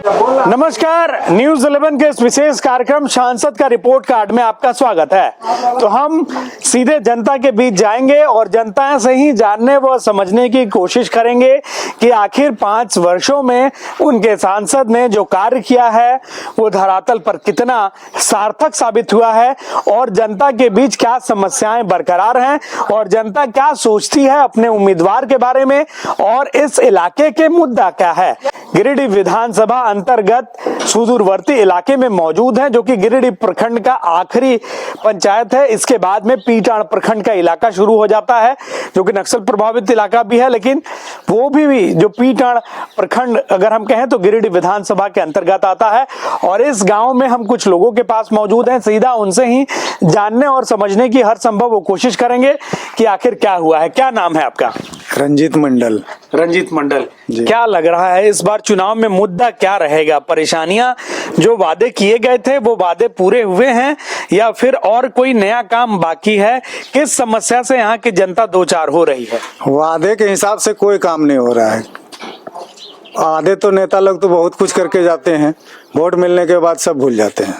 नमस्कार, न्यूज 11 के इस विशेष कार्यक्रम सांसद का रिपोर्ट कार्ड में आपका स्वागत है। तो हम सीधे जनता के बीच जाएंगे और जनता से ही जानने व समझने की कोशिश करेंगे कि आखिर 5 वर्षों में उनके सांसद ने जो कार्य किया है वो धरातल पर कितना सार्थक साबित हुआ है और जनता के बीच क्या समस्याएं बरकरार हैं और जनता क्या सोचती है अपने उम्मीदवार के बारे में और इस इलाके के मुद्दा क्या है। गिरिडीह विधानसभा अंतर्गत सुदूरवर्ती इलाके में मौजूद है, जो कि गिरिडीह प्रखंड का आखिरी पंचायत है। इसके बाद में पीटाण प्रखंड का इलाका शुरू हो जाता है, जो कि नक्सल प्रभावित इलाका भी है, लेकिन वो भी जो पीटाण प्रखंड अगर हम कहें तो गिरिडीह विधानसभा के अंतर्गत आता है। और इस गांव में हम कुछ लोगों के पास मौजूद हैं, सीधा उनसे ही जानने और समझने की हर संभव वो कोशिश करेंगे कि आखिर क्या हुआ है। क्या नाम है आपका? रंजीत मंडल। रंजीत मंडल, क्या लग रहा है इस बार चुनाव में मुद्दा क्या रहेगा? परेशानियां जो वादे किए गए थे वो वादे पूरे हुए हैं या फिर और कोई नया काम बाकी है? किस समस्या से यहाँ की जनता दो चार हो रही है? वादे के हिसाब से कोई काम नहीं हो रहा है। आधे तो नेता लोग तो बहुत कुछ करके जाते हैं, वोट मिलने के बाद सब भूल जाते हैं।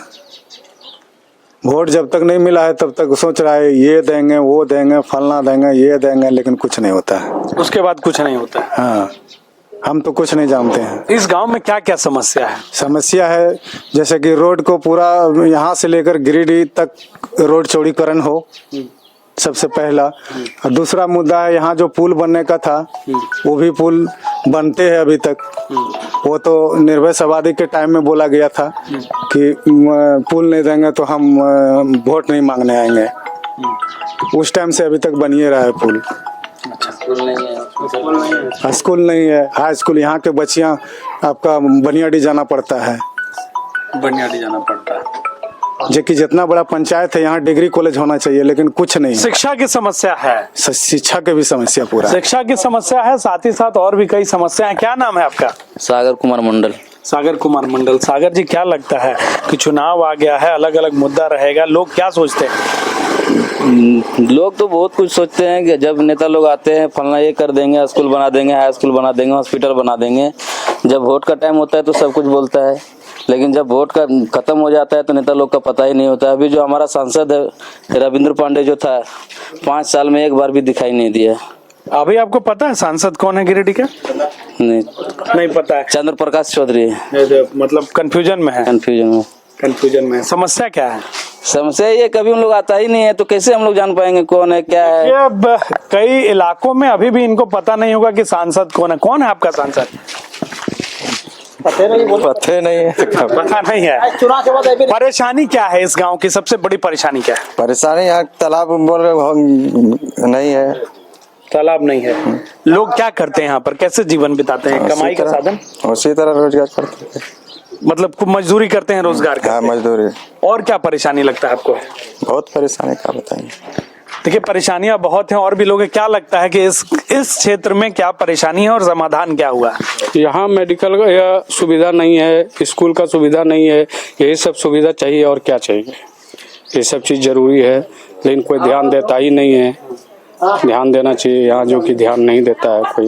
वोट जब तक नहीं मिला है तब तक सोच रहा है ये देंगे वो देंगे फलना देंगे ये देंगे, लेकिन कुछ नहीं होता है। उसके बाद कुछ नहीं होता है। हाँ, हम तो कुछ नहीं जानते हैं। इस गांव में क्या क्या समस्या है? समस्या है जैसे कि रोड को पूरा यहाँ से लेकर गिरिडीह तक रोड चौड़ीकरण हो, सबसे पहला। और दूसरा मुद्दा है यहाँ जो पुल बनने का था वो भी पुल बनते हैं अभी तक। वो तो निर्भय आबादी के टाइम में बोला गया था कि पुल नहीं देंगे तो हम वोट नहीं मांगने आएंगे। उस टाइम से अभी तक बनिए रहा है पुल। स्कूल नहीं है, हाई स्कूल यहाँ के बच्चियाँ आपका बनियाडी जाना पड़ता है। बनियाडी जाना पड़ता है। जो कि जितना बड़ा पंचायत है यहाँ डिग्री कॉलेज होना चाहिए, लेकिन कुछ नहीं। शिक्षा की समस्या है। शिक्षा की भी समस्या पूरा। शिक्षा की समस्या है, साथ ही साथ और भी कई समस्याएं। क्या नाम है आपका? सागर कुमार मंडल। सागर कुमार मंडल। सागर जी, क्या लगता है कि चुनाव आ गया है, अलग अलग मुद्दा रहेगा, लोग क्या सोचते हैं? लोग तो बहुत कुछ सोचते हैं कि जब नेता लोग आते हैं फलना ये कर देंगे, स्कूल बना देंगे, हाई स्कूल बना देंगे, हॉस्पिटल बना देंगे। जब वोट का टाइम होता है तो सब कुछ बोलता है, लेकिन जब वोट का खत्म हो जाता है तो नेता लोग का पता ही नहीं होता है। अभी जो हमारा सांसद है रविंद्र पांडे जो था 5 साल में एक बार भी दिखाई नहीं दिया। अभी आपको पता है सांसद कौन है गिरिडीह का? नहीं पता है। चंद्र प्रकाश चौधरी है। मतलब कंफ्यूजन में है। कंफ्यूजन में है। समस्या क्या है? समस्या ये कभी हम लोग आता ही नहीं है तो कैसे हम लोग जान पाएंगे कौन है क्या है। अब कई इलाकों में अभी भी इनको पता नहीं होगा कि सांसद कौन है। कौन है आपका सांसद? पता नहीं है। पता नहीं है। चुनाव के बाद परेशानी क्या है इस गांव की? सबसे बड़ी परेशानी क्या है? परेशानी यहाँ तालाब बोल रहे नहीं है। तालाब नहीं है। लोग क्या करते हैं यहाँ पर? कैसे जीवन बिताते हैं? कमाई का साधन उसी तरह रोजगार करते हैं। मतलब मजदूरी करते हैं, रोजगार करते हैं। मजदूरी। और क्या परेशानी लगता है आपको? बहुत परेशानी का बताइए। देखिए, परेशानियां बहुत हैं और भी लोग हैं। क्या लगता है कि इस क्षेत्र में क्या परेशानी है और समाधान क्या हुआ? यहाँ मेडिकल या सुविधा नहीं है, स्कूल का सुविधा नहीं है, यही सब सुविधा चाहिए और क्या चाहिए। ये सब चीज़ जरूरी है, लेकिन कोई ध्यान देता ही नहीं है। ध्यान देना चाहिए यहाँ, जो कि ध्यान नहीं देता है कोई।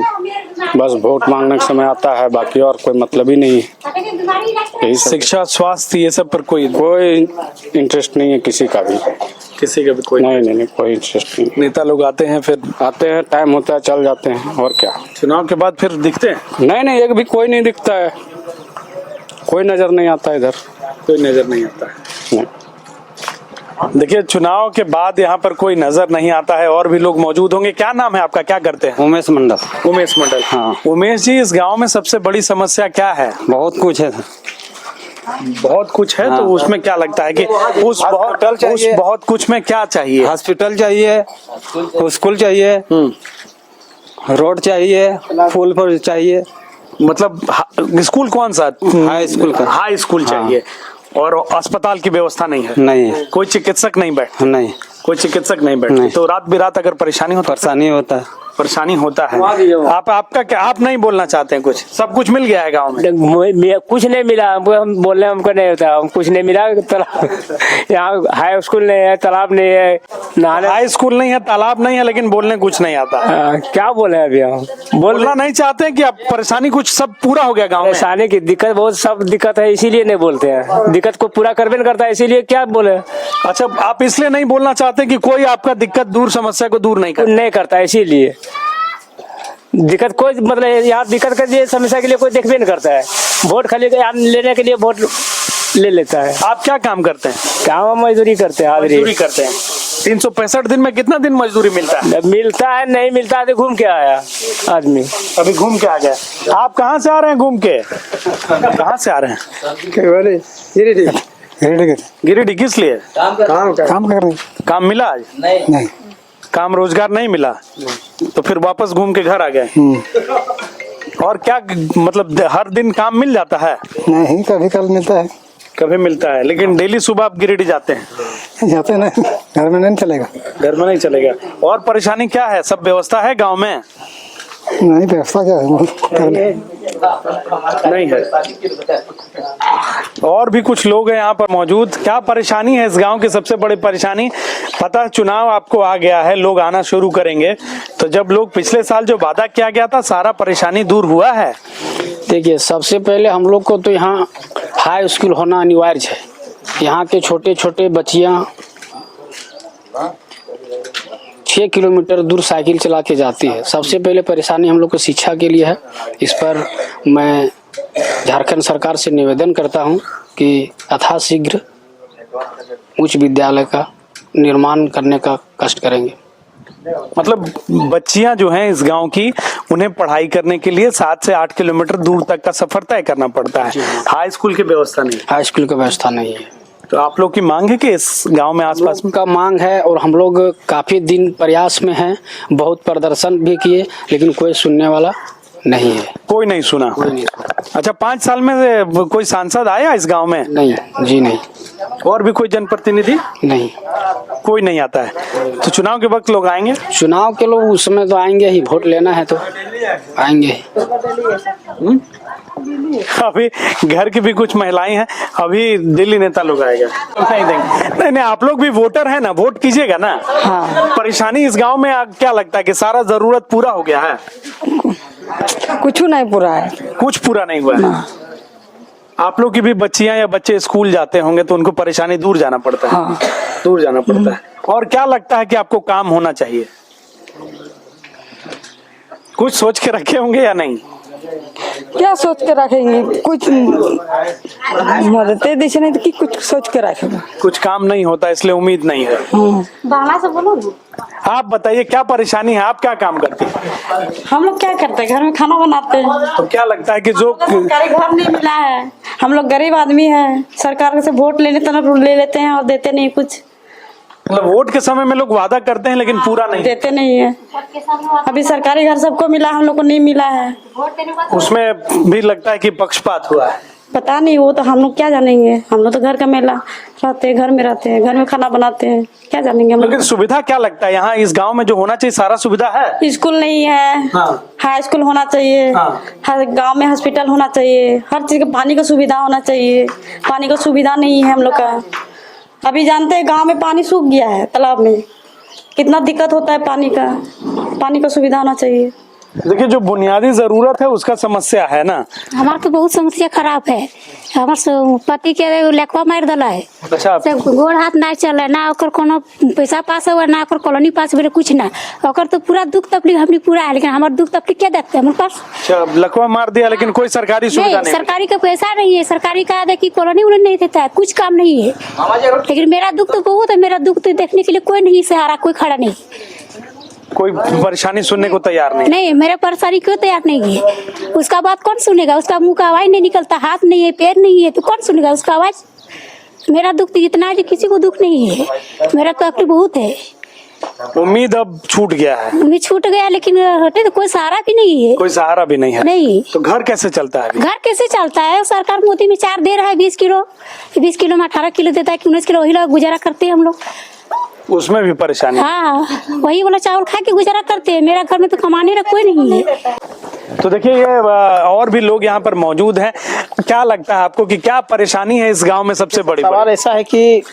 बस वोट मांगने के समय आता है, बाकी और कोई मतलब ही नहीं है। शिक्षा, स्वास्थ्य, ये सब पर कोई इंटरेस्ट नहीं है किसी का भी। किसी का भी कोई नहीं, कोई इंटरेस्ट नहीं। नेता लोग आते हैं, फिर आते हैं, टाइम होता है, चल जाते हैं, और क्या। चुनाव के बाद फिर दिखते हैं? नहीं, एक भी कोई नहीं दिखता है, कोई नजर नहीं आता इधर, कोई नजर नहीं आता है। नहीं। देखिए, चुनाव के बाद यहाँ पर कोई नजर नहीं आता है और भी लोग मौजूद होंगे। क्या नाम है आपका? क्या करते हैं? उमेश मंडल। उमेश मंडल। हाँ। उमेश जी, इस गांव में सबसे बड़ी समस्या क्या है? बहुत कुछ है। बहुत कुछ है। तो उसमें क्या लगता है कि उस बहुत कुछ में क्या चाहिए? हॉस्पिटल चाहिए, स्कूल चाहिए, रोड चाहिए, पुल पर चाहिए। मतलब स्कूल कौन सा? हाई स्कूल का। हाई स्कूल चाहिए। और अस्पताल की व्यवस्था नहीं है? नहीं है। कोई चिकित्सक नहीं बैठते? नहीं। कोई चिकित्सक नहीं बैठते, नहीं। तो रात बिरात अगर परेशानी होता है परेशानी होता है। आपका क्या, आप नहीं बोलना चाहते हैं कुछ? सब कुछ मिल गया है गांव में? कुछ नहीं मिला हमको, हम बोलने हमको नहीं होता, हम कुछ नहीं मिला। तालाब यहाँ हाई स्कूल नहीं है, तालाब नहीं है, नहाने हाई स्कूल नहीं है, तालाब नहीं है, लेकिन बोलने कुछ नहीं आता। क्या बोले अभी हम? बोलना नहीं चाहते कि अब परेशानी कुछ सब पूरा हो गया गांव में? परेशानी की दिक्कत बहुत, सब दिक्कत है, इसीलिए नहीं बोलते हैं। दिक्कत को पूरा करबे नहीं करता, इसीलिए क्या बोले। अच्छा, आप इसलिए नहीं बोलना चाहते कि कोई आपका दिक्कत दूर, समस्या को दूर नहीं कर? नहीं करता, इसीलिए दिक्कत कोई, मतलब यहाँ दिक्कत के लिए, समस्या के लिए कोई देखबे नहीं करता है। वोट खाली लेने के लिए वोट ले लेता है। आप क्या काम करते हैं? काम मजदूरी करते हैं, हाजिरी मजदूरी करते हैं। 365 दिन में कितना दिन मजदूरी मिलता है? मिलता है, नहीं मिलता है तो घूम के आया आदमी। अभी घूम के आ गए। आप कहाँ से आ रहे हैं घूम के? कहाँ से आ रहे हैं? गिरिडीह। किस लिए? काम कर रहे हैं। काम मिला आज? नहीं। काम रोजगार नहीं मिला, तो फिर वापस घूम के घर आ गए। और क्या, मतलब हर दिन काम मिल जाता है? नहीं, कभी कल मिलता है। कभी मिलता है, लेकिन डेली सुबह आप गिरिडीह जाते हैं? जाते नहीं, घर में नहीं चलेगा। घर में नहीं चलेगा। और परेशानी क्या है? सब व्यवस्था है गांव में? नहीं, व्यवस्था क्या है? नहीं है। और भी कुछ लोग हैं यहाँ पर मौजूद। क्या परेशानी है इस गांव की? सबसे बड़ी परेशानी, पता है चुनाव आपको आ गया है, लोग आना शुरू करेंगे, तो जब लोग पिछले साल जो वादा किया गया था, सारा परेशानी दूर हुआ है? देखिए, सबसे पहले हम लोग को तो यहाँ हाई स्कूल होना अनिवार्य है। यहाँ के छोटे छोटे बच्चियाँ 6 किलोमीटर दूर साइकिल चला के जाती है। सबसे पहले परेशानी हम लोग को शिक्षा के लिए है। इस पर मैं झारखंड सरकार से निवेदन करता हूँ कि यथाशीघ्र उच्च विद्यालय का निर्माण करने का कष्ट करेंगे। मतलब बच्चियां जो हैं इस गांव की, उन्हें पढ़ाई करने के लिए 7 से 8 किलोमीटर दूर तक का सफर तय करना पड़ता है। हाई स्कूल की व्यवस्था नहीं? हाई स्कूल की व्यवस्था नहीं है। तो आप लोग की मांग है कि इस गांव में आसपास में? का मांग है, और हम लोग काफी दिन प्रयास में हैं, बहुत प्रदर्शन भी किए, लेकिन कोई सुनने वाला नहीं है। कोई नहीं सुना? कोई नहीं। अच्छा, 5 साल में कोई सांसद आया इस गांव में? नहीं जी, नहीं। और भी कोई जनप्रतिनिधि? नहीं, कोई नहीं आता है। तो चुनाव के वक्त लोग आएंगे? चुनाव के लोग उस समय तो आएंगे ही, वोट लेना है तो आएंगे ही। अभी घर की भी कुछ महिलाएं हैं, अभी दिल्ली नेता लोग आएगा, नहीं देंगे। नहीं, आप लोग भी वोटर हैं ना, वोट कीजिएगा ना। हाँ। परेशानी इस गांव में क्या लगता है कि सारा जरूरत पूरा हो गया है? कुछ नहीं पूरा है। कुछ पूरा नहीं हुआ है। आप लोग की भी बच्चियां या बच्चे स्कूल जाते होंगे, तो उनको परेशानी दूर जाना पड़ता है। हाँ। दूर जाना पड़ता है। और क्या लगता है कि आपको काम होना चाहिए? कुछ सोच के रखे होंगे या नहीं? क्या सोच के रखेंगे? कुछ मदद दीजिए नहीं तो कि कुछ सोच के रखेंगे। कुछ काम नहीं होता, इसलिए उम्मीद नहीं है। बाला से बोलो। आप बताइए, क्या परेशानी है? आप क्या काम करते हैं? हम लोग क्या करते हैं? घर में खाना बनाते हैं। तो क्या लगता है कि जो सरकारी घर नहीं मिला है, हम लोग गरीब आदमी है, सरकार से वोट लेने तो ले लेते हैं और देते नहीं कुछ। मतलब वोट के समय में लोग वादा करते हैं, लेकिन पूरा नहीं देते नहीं है। अभी सरकारी घर सबको मिला, हम लोग को नहीं मिला है। उसमें भी लगता है कि पक्षपात हुआ है। पता नहीं, वो तो हम लोग क्या जानेंगे। हम लोग तो घर का मेला रहते हैं, घर में रहते हैं, घर में खाना बनाते हैं, क्या जानेंगे हम लोग। लेकिन सुविधा क्या लगता है यहाँ इस गांव में जो होना चाहिए, सारा सुविधा है? स्कूल नहीं है। हाँ। हाई स्कूल होना चाहिए। हाँ। हर गांव में हॉस्पिटल होना चाहिए। हर चीज का पानी का सुविधा होना चाहिए। पानी का सुविधा नहीं है हम लोग का। अभी जानते हैं गांव में पानी सूख गया है, तालाब में कितना दिक्कत होता है पानी का। पानी का सुविधा होना चाहिए। देखिए, जो बुनियादी जरूरत है उसका समस्या है ना। हमार तो बहुत समस्या खराब है। हमार पति के लकवा मार दिला है। अच्छा, से गोड़ हाथ ना चले ना, ओकर कोनो पैसा पास हुआ ना, ओकर कॉलोनी पास हुए, कुछ ना। ओकर तो पूरा दुख तकलीफ हमने पूरा है, लेकिन हमार दुख तकलीफ क्या देखते हैं हमारे पास? अच्छा, लकवा मार दिया, लेकिन कोई सरकारी सुविधा नहीं। सरकारी का पैसा नहीं है। सरकारी का देखिए कॉलोनी उन्हें नहीं देता है, कुछ काम नहीं है। लेकिन मेरा दुख तो बहुत है। मेरा दुख तो देखने के लिए कोई नहीं, सहारा कोई खड़ा नहीं, कोई परेशानी सुनने को तैयार नहीं। नहीं, मेरा परेशानी क्यों तैयार नहीं है? उसका बात कौन सुनेगा? उसका मुंह का आवाज नहीं निकलता, हाथ नहीं है, पैर नहीं है, तो कौन सुनेगा उसका आवाज? मेरा दुख तो इतना है कि किसी को दुख नहीं है। मेरा तकलीफ बहुत है। उम्मीद अब छूट गया है। उम्मीद छूट गया, लेकिन हटे तो कोई सहारा भी नहीं है। कोई सहारा भी नहीं है। नहीं। तो घर कैसे चलता है अभी? घर कैसे चलता है? सरकार मोदी में 4 दे रहा है, 20 किलो में 18 किलो देता है कि 19 किलो, वही लोग गुजारा करते हैं हम लोग। उसमें भी परेशानी। हाँ, वही वाला चावल खा के गुजारा करते हैं। मेरा घर में तो कमाने का कोई नहीं है। तो देखिए ये और भी लोग यहाँ पर मौजूद हैं। क्या लगता है आपको कि क्या परेशानी है इस गांव में सबसे बड़ी? सवाल ऐसा है कि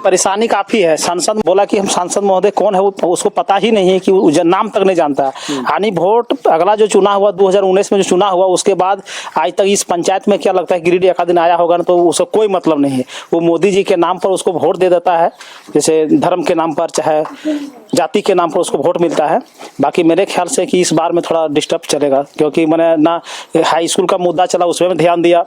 परेशानी काफी है। सांसद बोला कि हम सांसद महोदय कौन है वो उसको पता ही नहीं है, कि वो नाम तक नहीं जानता। यानी वोट अगला जो चुनाव हुआ 2019 में जो चुनाव हुआ उसके बाद आज तक इस पंचायत में क्या लगता है गिरिडीह एक दिन आया होगा ना, तो उसका कोई मतलब नहीं है। वो मोदी जी के नाम पर उसको वोट दे देता है, जैसे धर्म के नाम पर चाहे जाति के नाम पर उसको वोट मिलता है। बाकी मेरे ख्याल से कि इस बार में थोड़ा डिस्टर्ब चलेगा, क्योंकि मैंने ना हाई स्कूल का मुद्दा चला उसमें भी ध्यान दिया,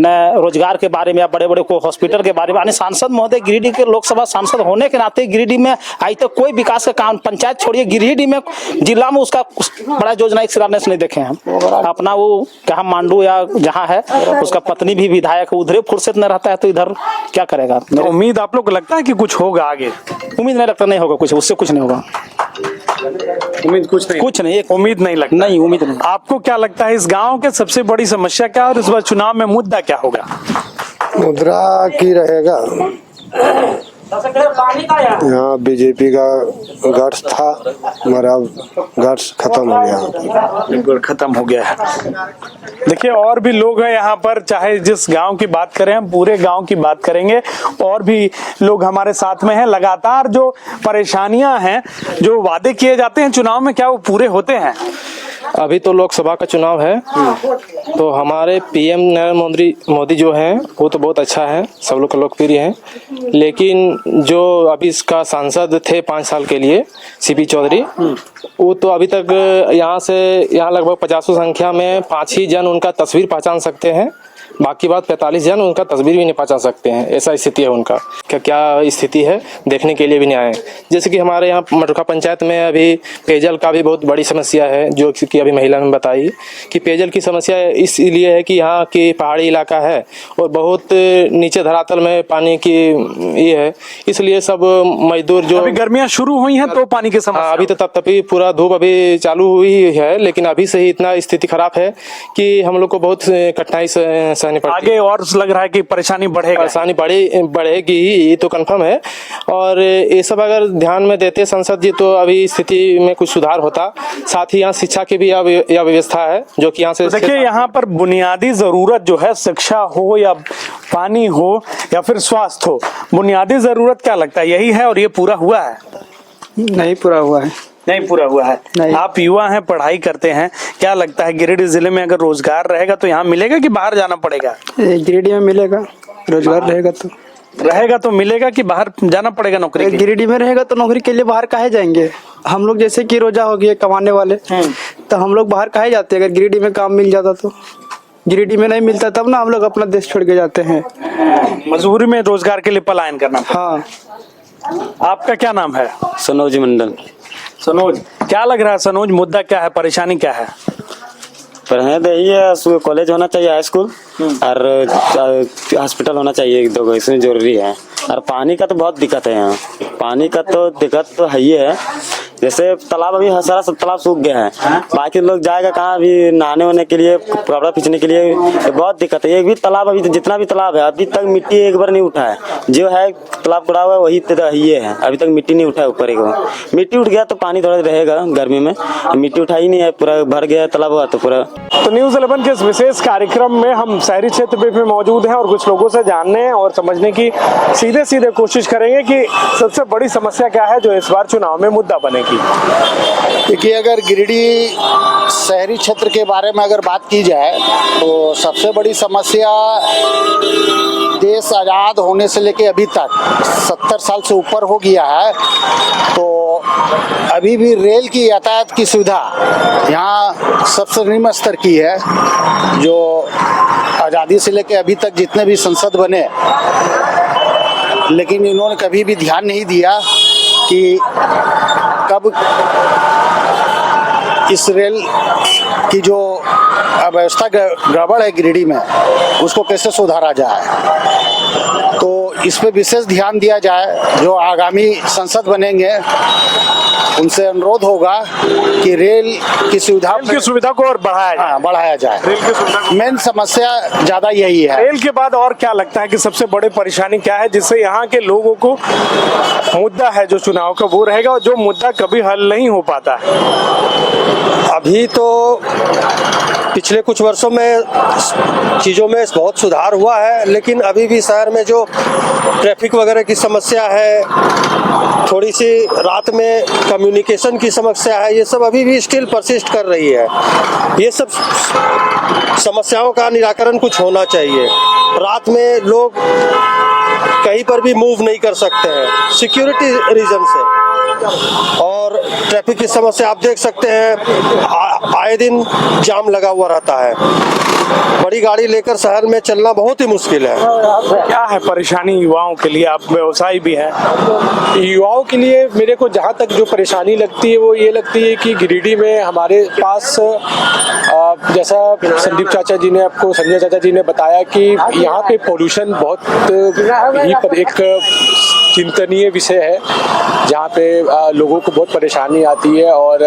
न रोजगार के बारे में या बड़े बड़े को हॉस्पिटल के बारे में। यानी सांसद महोदय गिरिडीह के लोकसभा सांसद होने के नाते गिरिडीह में आज तक कोई विकास का काम, पंचायत छोड़िए गिरिडीह में जिला में उसका बड़ा योजना एक शिलान्यास नहीं देखे हैं। अपना वो कहा मांडू या जहाँ है उसका पत्नी भी विधायक, उधर फुर्सत न रहता है तो इधर क्या करेगा। तो उम्मीद आप लोग को लगता है कि कुछ होगा आगे? उम्मीद नहीं लगता, नहीं होगा कुछ, उससे कुछ नहीं होगा। उम्मीद कुछ नहीं, एक उम्मीद नहीं लगता। नहीं, उम्मीद नहीं। आपको क्या लगता है इस गांव के सबसे बड़ी समस्या क्या है और इस बार चुनाव में मुद्दा क्या होगा? मुद्रा की रहेगा, यहाँ बीजेपी का गट्स था मगर अब गट्स खत्म हो गया, बिल्कुल खत्म हो गया है। देखिए और भी लोग हैं यहाँ पर, चाहे जिस गांव की बात करें, हम पूरे गांव की बात करेंगे। और भी लोग हमारे साथ में हैं। लगातार जो परेशानियां हैं, जो वादे किए जाते हैं चुनाव में, क्या वो पूरे होते हैं? अभी तो लोकसभा का चुनाव है, तो हमारे पीएम नरेंद्र मोदी जो हैं वो तो बहुत अच्छा है, सब लोग का लोकप्रिय हैं। लेकिन जो अभी इसका सांसद थे 5 साल के लिए सीपी चौधरी, वो तो अभी तक यहाँ लगभग 50 संख्या में 5 ही जन उनका तस्वीर पहचान सकते हैं, बाकी बात 45 जन उनका तस्वीर भी नहीं पहचान सकते हैं। ऐसा स्थिति है उनका। क्या स्थिति है देखने के लिए भी नहीं आए। जैसे कि हमारे यहाँ मटुखा पंचायत में अभी पेयजल का भी बहुत बड़ी समस्या है, जो कि अभी महिला ने बताई कि पेयजल की समस्या इसलिए है कि यहाँ की पहाड़ी इलाका है और बहुत नीचे धरातल में पानी की ये है, इसलिए सब मजदूर जो अभी गर्मियाँ शुरू हुई हैं तो पानी की समस्या, अभी तो तपतपी पूरा धूप अभी चालू हुई है, लेकिन अभी से ही इतना स्थिति खराब है कि हम लोग को बहुत कठिनाई से आगे और लग रहा है कि परेशानी बढ़ेगी। परेशानी बढ़ेगी ये तो कंफर्म है। और ये सब अगर ध्यान में देते संसद जी तो अभी स्थिति में कुछ सुधार होता। साथ ही यहाँ शिक्षा की भी यह व्यवस्था है जो कि यहाँ से देखिए यहाँ पर बुनियादी जरूरत जो है, शिक्षा हो या पानी हो या फिर स्वास्थ्य हो, बुनियादी जरूरत क्या लगता है यही है और ये पूरा हुआ है? नहीं पूरा हुआ है। नहीं पूरा हुआ है। आप युवा हैं, पढ़ाई करते हैं, क्या लगता है गिरिडीह जिले में अगर रोजगार रहेगा तो यहाँ मिलेगा कि बाहर जाना पड़ेगा? गिरिडीह में मिलेगा, रोजगार रहेगा तो मिलेगा कि बाहर जाना पड़ेगा नौकरी के लिए? गिरिडीह में रहेगा तो नौकरी के लिए बाहर काहे जाएंगे हम लोग। जैसे कि रोजा हो गए कमाने वाले, तो हम लोग बाहर काहे जाते हैं? अगर गिरिडीह में काम मिल जाता तो। गिरिडीह में नहीं मिलता तब ना हम लोग अपना देश छोड़ के जाते हैं। मजबूरी में रोजगार के लिए पलायन करना। हाँ। आपका क्या नाम है? सनोज मंडल। सनोज, क्या लग रहा है सनोज, मुद्दा क्या है, परेशानी क्या है? पर है तो यही है, कॉलेज होना चाहिए, हाई स्कूल और हॉस्पिटल होना चाहिए, 2 इसमें जरूरी है। और पानी का तो बहुत दिक्कत है यहाँ, पानी का तो दिक्कत तो है ही है। जैसे तालाब अभी सारा सब तालाब सूख गया है, बाकी लोग जाएगा कहाँ अभी नहाने वहाने के लिए, कपड़ा खींचने के लिए, बहुत दिक्कत है। एक भी तालाब अभी जितना भी तालाब है अभी तक मिट्टी एक बार नहीं उठा है। जो है तालाब पड़ा हुआ है वही ये है, अभी तक मिट्टी नहीं उठा है ऊपर। एक मिट्टी उठ गया तो पानी थोड़ा रहेगा गर्मी में, मिट्टी उठा ही नहीं है, पूरा भर गया तालाब हुआ तो पूरा। तो न्यूज़ 11 के इस विशेष कार्यक्रम में हम शहरी क्षेत्र पे भी मौजूद हैं और कुछ लोगों से जानने और समझने की सीधे कोशिश करेंगे कि सबसे बड़ी समस्या क्या है जो इस बार चुनाव में मुद्दा बनेगी। देखिए अगर गिरिडीह शहरी क्षेत्र के बारे में अगर बात की जाए तो सबसे बड़ी समस्या देश आज़ाद होने से लेके अभी तक 70 साल से ऊपर हो गया है, तो अभी भी रेल की यातायात की सुविधा यहाँ सबसे निम्न स्तर की है। जो आज़ादी से लेके अभी तक जितने भी संसद बने, लेकिन इन्होंने कभी भी ध्यान नहीं दिया कि कब इस रेल की जो व्यवस्था गड़बड़ है गिरिडीह में, उसको कैसे सुधारा जाए। तो इस पे विशेष ध्यान दिया जाए। जो आगामी संसद बनेंगे उनसे अनुरोध होगा कि रेल की सुविधा को और बढ़ाया जाए। हाँ, बढ़ाया जाए। रेल की सुविधा मेन समस्या ज्यादा यही है। रेल के बाद और क्या लगता है कि सबसे बड़ी परेशानी क्या है जिससे यहाँ के लोगों को मुद्दा है जो चुनाव का वो रहेगा और जो मुद्दा कभी हल नहीं हो पाता है? अभी तो पिछले कुछ वर्षों में चीज़ों में बहुत सुधार हुआ है, लेकिन अभी भी शहर में जो ट्रैफिक वगैरह की समस्या है, थोड़ी सी रात में कम्युनिकेशन की समस्या है, ये सब अभी भी स्टिल परसिस्ट कर रही है। ये सब समस्याओं का निराकरण कुछ होना चाहिए। रात में लोग कहीं पर भी मूव नहीं कर सकते हैं सिक्योरिटी रीजन से, और ट्रैफिक की समस्या आप देख सकते हैं, आए दिन जाम लगा हुआ रहता है। बड़ी गाड़ी लेकर शहर में चलना बहुत ही मुश्किल है। क्या है परेशानी युवाओं के लिए? आप व्यवसायी भी हैं। युवाओं के लिए मेरे को जहाँ तक जो परेशानी लगती है वो ये लगती है कि गिरिडीह में हमारे पास जैसा संदीप चाचा जी ने आपको संजय चाचा जी ने बताया कि यहाँ पे पोल्यूशन बहुत ही पर एक चिंतनीय विषय है, जहाँ पे लोगों को बहुत परेशानी आती है। और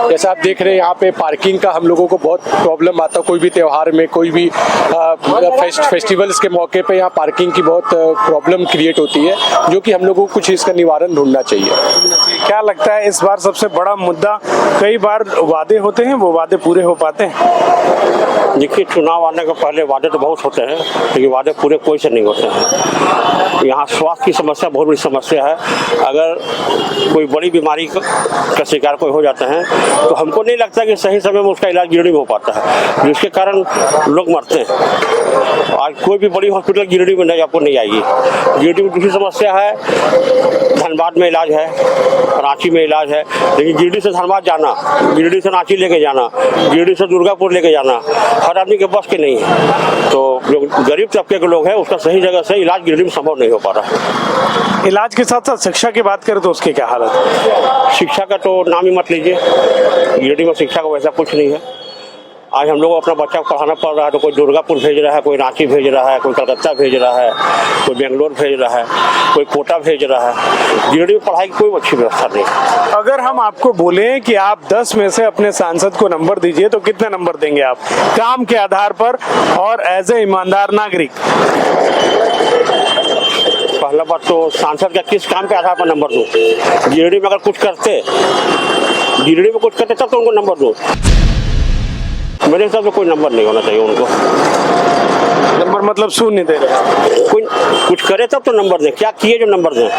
जैसा आप देख रहे हैं यहाँ पे पार्किंग का हम लोगों को बहुत प्रॉब्लम आता है। कोई भी त्योहार में, कोई भी फेस्टिवल्स के मौके पे यहाँ पार्किंग की बहुत प्रॉब्लम क्रिएट होती है, जो कि हम लोगों को कुछ इसका निवारण ढूंढना चाहिए। क्या लगता है इस बार सबसे बड़ा मुद्दा? कई बार वादे होते हैं, वो वादे पूरे हो पाते हैं? देखिए, चुनाव आने के पहले वादे तो बहुत होते हैं, लेकिन वादे पूरे कोई से नहीं होते हैं। यहाँ स्वास्थ्य की समस्या बहुत बड़ी समस्या है। अगर कोई बड़ी बीमारी का शिकार कोई हो जाता है तो हमको नहीं लगता कि सही समय में उसका इलाज गिरिडीह में हो पाता है, जिसके कारण लोग मरते हैं। आज कोई भी बड़ी हॉस्पिटल गिरिडीह में नहीं आपको नहीं आएगी। गिरिडीह में दूसरी समस्या है, धनबाद में इलाज है, रांची में इलाज है, लेकिन गिरिडीह से धनबाद जाना, गिरिडीह से रांची लेके जाना, गिरिडीह से दुर्गापुर लेके जाना हर आदमी के बस के नहीं है। तो जो गरीब तबके के लोग हैं उसका सही जगह से इलाज गिरिडीह में संभव नहीं हो पा रहा। इलाज के साथ साथ शिक्षा की बात करें तो उसकी क्या हालत है? शिक्षा का तो नाम ही मत लीजिए। गिरिडीह में शिक्षा का वैसा कुछ नहीं है। आज हम लोग अपना बच्चा को पढ़ाना पड़ रहा है तो कोई दुर्गापुर भेज रहा है, कोई रांची भेज रहा है, कोई कलकत्ता भेज रहा है, कोई बेंगलोर भेज रहा है, कोई कोटा भेज रहा है। गिरिडीह में पढ़ाई की कोई अच्छी व्यवस्था नहीं। अगर हम आपको बोलें कि आप 10 में से अपने सांसद को नंबर दीजिए तो कितने नंबर देंगे आप, काम के आधार पर और एज ए ईमानदार नागरिक? पहला बात तो सांसद का किस काम के आधार पर नंबर दूं? गिरिडीह में अगर कुछ करते, गिरिडीह में कुछ करते तब तो उनको नंबर दूं। मेरे हिसाब से कोई नंबर नहीं होना चाहिए उनको। नंबर मतलब शून्य दे रहे? कोई कुछ करे तब तो नंबर दें। क्या किए जो नंबर दें?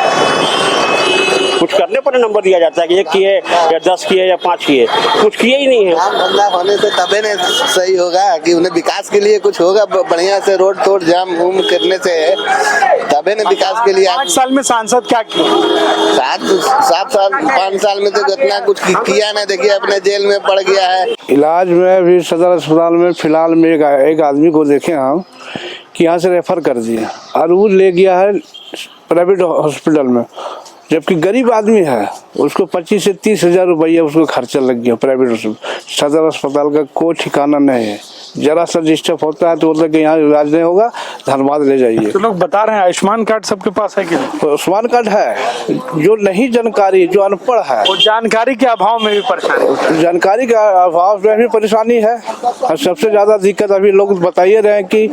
कुछ करने पर नंबर दिया जाता है कि 1 किए या 10 किए या 5 किए, कुछ किए ही नहीं है। धंधा होने से तबे ने सही होगा कि उन्हें विकास के लिए कुछ होगा। बढ़िया से रोड तोड़ जाम घूम करने से तबे ने विकास के लिए। 5 साल में सांसद क्या किए? 7 साल 5 साल में तो इतना कुछ किया नहीं। देखिए अपने जेल में पड़ गया है। इलाज में भी सदर अस्पताल में फिलहाल में एक आदमी को देखे हम कि यहाँ से रेफर कर दिए और वो ले गया है प्राइवेट हॉस्पिटल में, जबकि गरीब आदमी है, उसको 25 से 30 हजार रुपया उसको खर्चा लग गया प्राइवेट सदर अस्पताल का। कोई ठिकाना नहीं है। जरा सा डिस्टर्ब होता है तो बोलते कि यहाँ इलाज नहीं होगा, धनबाद ले जाइए। तो लोग बता रहे हैं आयुष्मान कार्ड सबके पास है कि नहीं? आयुष्मान कार्ड है, जो नहीं जानकारी, जो अनपढ़ है, वो जानकारी के अभाव में भी परेशानी, जानकारी का अभाव में भी परेशानी है। और सबसे ज्यादा दिक्कत अभी लोग बताइए रहे हैं कि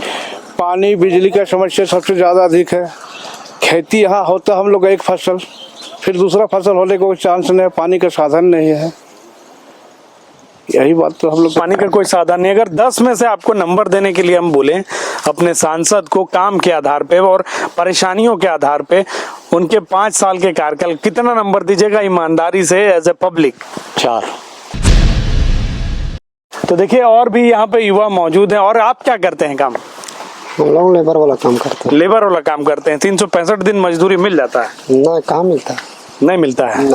पानी बिजली का समस्या सबसे ज्यादा अधिक है। खेती यहाँ होता हम लोग एक फसल, फिर दूसरा फसल होने का कोई चांस नहीं है, पानी का साधन नहीं है। यही बात तो हम लोग, पानी का कोई साधन नहीं। अगर 10 में से आपको नंबर देने के लिए हम बोले अपने सांसद को काम के आधार पे और परेशानियों के आधार पे, उनके 5 साल के कार्यकाल, कितना नंबर दीजिएगा ईमानदारी से एज ए पब्लिक? 4। तो देखिए और भी यहाँ पे युवा मौजूद हैं। और आप क्या करते हैं काम? हम लोग लेबर वाला काम करते हैं। लेबर वाला काम करते हैं। 365 दिन मजदूरी मिल जाता है? ना, कहाँ मिलता है? नहीं मिलता है।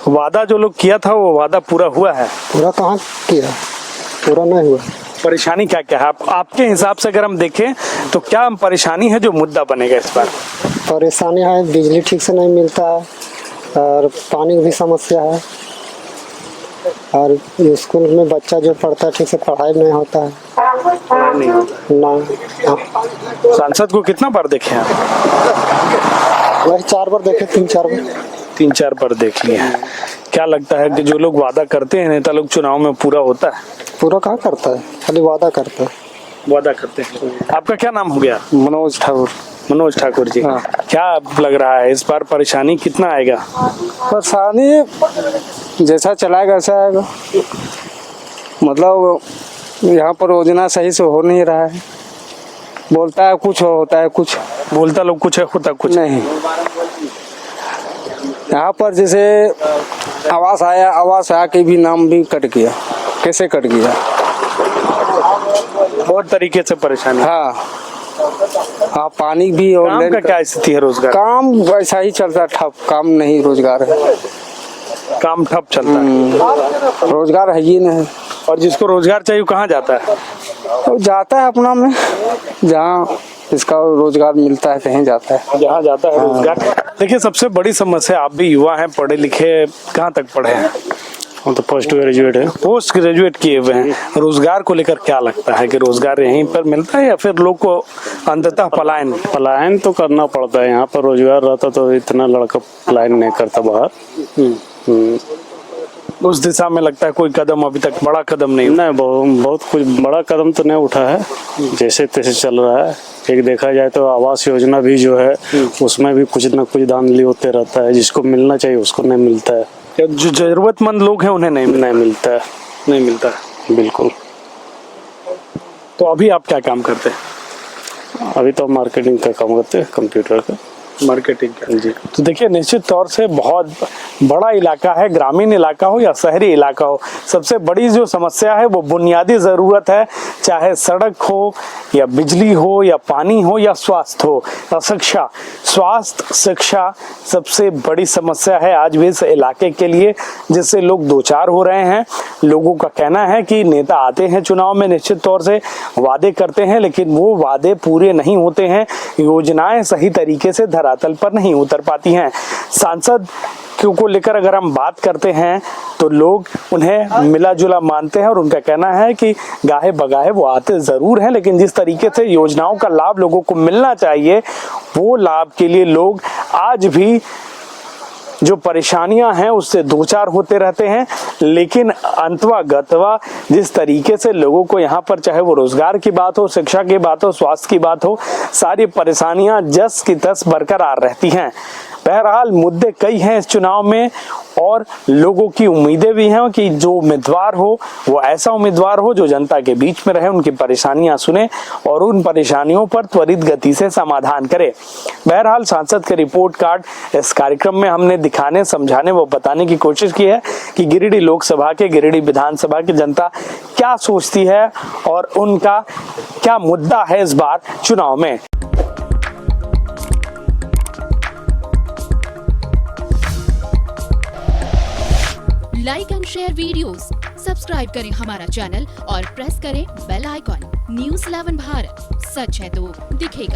वादा जो लोग किया था वो वादा पूरा हुआ है? पूरा कहाँ किया, पूरा नहीं हुआ। परेशानी क्या क्या है आपके हिसाब से? अगर हम देखें तो क्या परेशानी है जो मुद्दा बनेगा इस बार? परेशानी है, बिजली ठीक से नहीं मिलता है और पानी की भी समस्या है, और स्कूल में बच्चा जो पढ़ता है ठीक से पढ़ाई नहीं होता है। ना। सांसद को कितना बार देखे आप? वही 4 बार देखे, 3-4 बार। 3-4 बार देख लिए हैं। क्या लगता है कि जो लोग वादा करते हैं नेता लोग चुनाव में पूरा होता है? पूरा कहाँ करता है, खाली वादा करता है। वादा करते हैं। आपका क्या नाम हो गया? मनोज ठाकुर। मनोज ठाकुर जी। हाँ। क्या लग रहा है इस बार परेशानी कितना आएगा? परेशानी जैसा चलाएगा वैसा आएगा। मतलब यहाँ पर योजना सही से हो नहीं रहा है, बोलता है कुछ और होता है कुछ। बोलता लोग कुछ है, होता कुछ नहीं। यहाँ पर जैसे आवास आया, आवास आके भी नाम भी कट गया। कैसे कट गया? बहुत तरीके से परेशानी। हाँ हाँ, पानी भी और काम का क्या स्थिति है? रोजगार काम वैसा ही चलता है, ठप काम नहीं, रोजगार है, काम ठप चलता है, रोजगार है ही नहीं। और जिसको रोजगार चाहिए वो कहाँ जाता है? वो जाता है अपना में, जहाँ इसका रोजगार मिलता है कहीं जाता है, जहाँ जाता है रोजगार। देखिए सबसे बड़ी समस्या, आप भी युवा हैं, पढ़े लिखे, कहाँ तक पढ़े हैं? हम तो पोस्ट ग्रेजुएट है। पोस्ट ग्रेजुएट किए हुए हैं। रोजगार को लेकर क्या लगता है कि रोजगार यहीं पर मिलता है या फिर लोग को अंततः पलायन तो करना पड़ता है। यहाँ पर रोजगार रहता तो इतना लड़का पलायन नहीं करता बाहर। उस दिशा में लगता है कोई कदम अभी तक बड़ा कदम नहीं? बहुत कुछ बड़ा कदम तो नहीं उठा है, जैसे तैसे चल रहा है। एक देखा जाए तो आवास योजना भी जो है उसमें भी कुछ न कुछ धांधली होते रहता है, जिसको मिलना चाहिए उसको नहीं मिलता है। जो जरूरतमंद लोग हैं उन्हें नहीं मिलता है। नहीं मिलता है, बिल्कुल। तो अभी आप क्या काम करते हैं? अभी तो मार्केटिंग का काम करते हैं, कंप्यूटर का मार्केटिंग का। जी। तो देखिए निश्चित तौर से बहुत बड़ा इलाका है, ग्रामीण इलाका हो या शहरी इलाका हो, सबसे बड़ी जो समस्या है वो बुनियादी ज़रूरत है, चाहे सड़क हो या बिजली हो या पानी हो या स्वास्थ्य हो या शिक्षा। स्वास्थ्य शिक्षा सबसे बड़ी समस्या है आज भी इस इलाके के लिए, जिससे लोग दो चार हो रहे हैं। लोगों का कहना है कि नेता आते हैं चुनाव में, निश्चित तौर से वादे करते हैं, लेकिन वो वादे पूरे नहीं होते हैं, योजनाएं सही तरीके से धरातल पर नहीं उतर पाती हैं। सांसद को लेकर अगर हम बात करते हैं तो लोग उन्हें मिला जुला मानते हैं और उनका कहना है कि गाहे बगाहे वो आते ज़रूर हैं, लेकिन जिस तरीके से योजनाओं का लाभ लोगों को मिलना चाहिए वो लाभ के लिए लोग आज भी जो परेशानियां हैं उससे दो चार होते रहते हैं। लेकिन अंतवा गतवा जिस तरीके से लोगों को यहाँ पर, चाहे वो रोजगार की बात हो, शिक्षा की बात हो, स्वास्थ्य की बात हो, सारी परेशानियां जस की तस बरकरार रहती हैं। बहरहाल मुद्दे कई हैं इस चुनाव में और लोगों की उम्मीदें भी हैं कि जो उम्मीदवार हो वो ऐसा उम्मीदवार हो जो जनता के बीच में रहे, उनकी परेशानियां सुने और उन परेशानियों पर त्वरित गति से समाधान करे। बहरहाल सांसद के रिपोर्ट कार्ड इस कार्यक्रम में हमने दिखाने, समझाने व बताने की कोशिश की है कि गिरिडीह लोकसभा के, गिरिडीह विधानसभा की जनता क्या सोचती है और उनका क्या मुद्दा है इस बार चुनाव में। Like and share videos, subscribe करें हमारा चैनल और प्रेस करें बेल आइकॉन। न्यूज़ 11 भारत, सच है तो दिखेगा।